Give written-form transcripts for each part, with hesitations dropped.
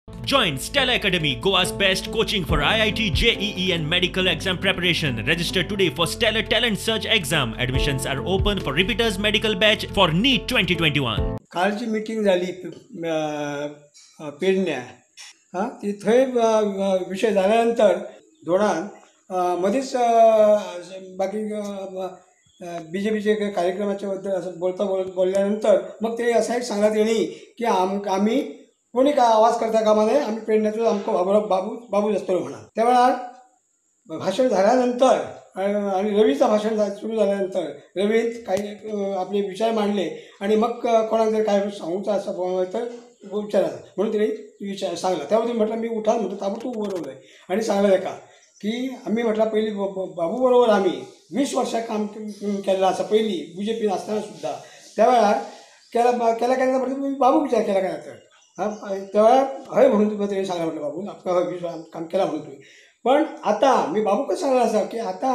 Join Stella Academy, Goa's best coaching for IIT, JEE and medical exam preparation. Register today for Stellar Talent Search exam. Admissions are open for repeaters medical batch for NEET 2021. कालची meeting झाली पेडण्या ती थंय विषय झाल्यानंतर धोडान मध्येच बाकी B J पीचे कार्यक्रमाच्या बद्दल असं बोलल्यानंतर मग ते असं एक सांगण्यात येणी की आम्ही कोणी काय आवाज करता कामा नये, आम्ही पेडण्यातून आमको बाबूच असतो म्हणा. त्यावेळा भाषण झाल्यानंतर आणि रवीचं भाषण सुरू झाल्यानंतर रवीन काही आपले विचार मांडले आणि मग कोणाला जर काय सांगूचं असं तर विचारा म्हणून तिने विचार सांगला. त्यामध्ये म्हटलं मी उठा म्हटलं ताबडतोब बरोबर आहे आणि सांगलं का की आम्ही म्हटलं पहिली बाबूबरोबर आम्ही 20 वर्षा काम केलेलं असं पहिली BJP असताना सुद्धा त्यावेळा केला म्हटलं मी बाबू विचार केला काय तर तेव्हा हय म्हणून तुम्ही तिने सांगा म्हटलं बाबू आपका 20 काम केला म्हणून तुम्ही. पण आता मी बाबूकच सांगला असा की आता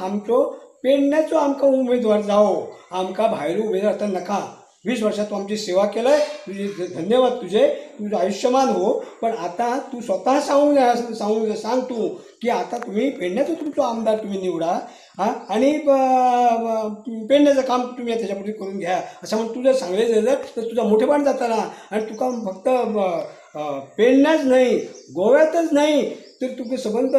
आमचो पेडण्याचो आमकां उमेदवार जावो, आमकां भायलो उमेदवार आता नका. 20 वर्षात तू आमची सेवा केलंय, तुझे धन्यवाद, तुझं आयुष्यमान हो. पण आता तू स्वतः सांग तू की आता तुम्ही पेडण्याचो तुमचो आमदार तुम्ही निवडा आणि पेडण्याचं काम तुम्ही त्याच्यापुढे करून घ्या असं म्हणून तू जर सांगले जर तर तुझा मोठेपण जाताना आणि तुका फक्त पेडण्याच नाही गोव्यातच नाही तर तुका सबंध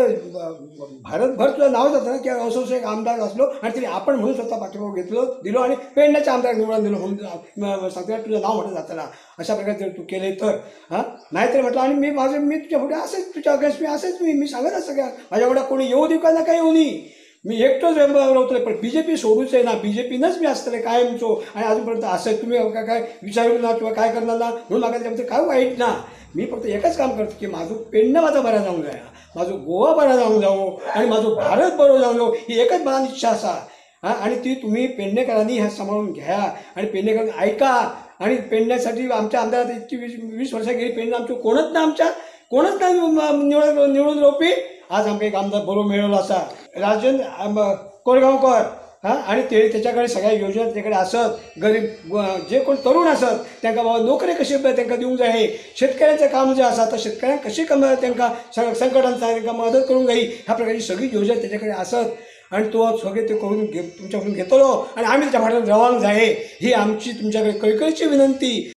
भारतभर तुझं नाव जातं ना की असं एक आमदार असलो आणि तरी आपण म्हणून स्वतः पाठिंबा दिलो आणि पेडण्याचे आमदार निवडून दिलो म्हणून सांगता तुझं नाव म्हटलं जाताना अशा प्रकारे जर तू केले तर नाहीतरी म्हटलं आणि मी तुझ्या पुढे असेच तुझ्या अगेन्स्ट मी असेच मी सांगत असं का माझ्याकडे कोणी येऊ देऊ का ना काय येऊ नये. मी एकटोच राहतोय पण BJP सोडूच आहे ना, BJPनंच मी असतले कायमचो आणि अजूनपर्यंत असं तुम्ही काय विचारू ना किंवा काय करणार ना म्हणून मला त्याच्याबद्दल काय वाईट ना. मी फक्त एकच काम करतो की माझं पेडणं माझा बरा जाऊन जाय, माझं गोवा बरा जाऊन जावो आणि माझं भारत बरो जाऊन जावो ही एकच मनात इच्छा असा आणि ती तुम्ही पेडणेकरांनी ह्या सांभाळून घ्या आणि पेडणेकरांनी ऐका. आणि पेडण्यासाठी आमच्या आमदारात इतकी 20 वर्षां गेली पेडणं आमचं कोणच नाही निवडून रोपी. आज आमकां एक आमदार बरो मेळ्ळो असा राजेंद्र कोरगांवकर आणि त्याच्याकडे सगळ्या योजना त्याच्याकडे असत. गरीब जे कोण तरुण असत त्यांना बाबा नोकरी कशी त्यांना दिवंक जाय, शेतकऱ्यांचं काम जे असं तर शेतकऱ्यांना कशी त्यांना संकटांचा त्यांना मदत करून जाई ह्या प्रकारची सगळी योजना त्याच्याकडे असत आणि तो सगळे ते करून तुमच्याकडून घेतलो आणि आम्ही त्याच्या फाटल्यान रवांक जाय ही आमची तुमच्याकडे कळकळीची विनंती.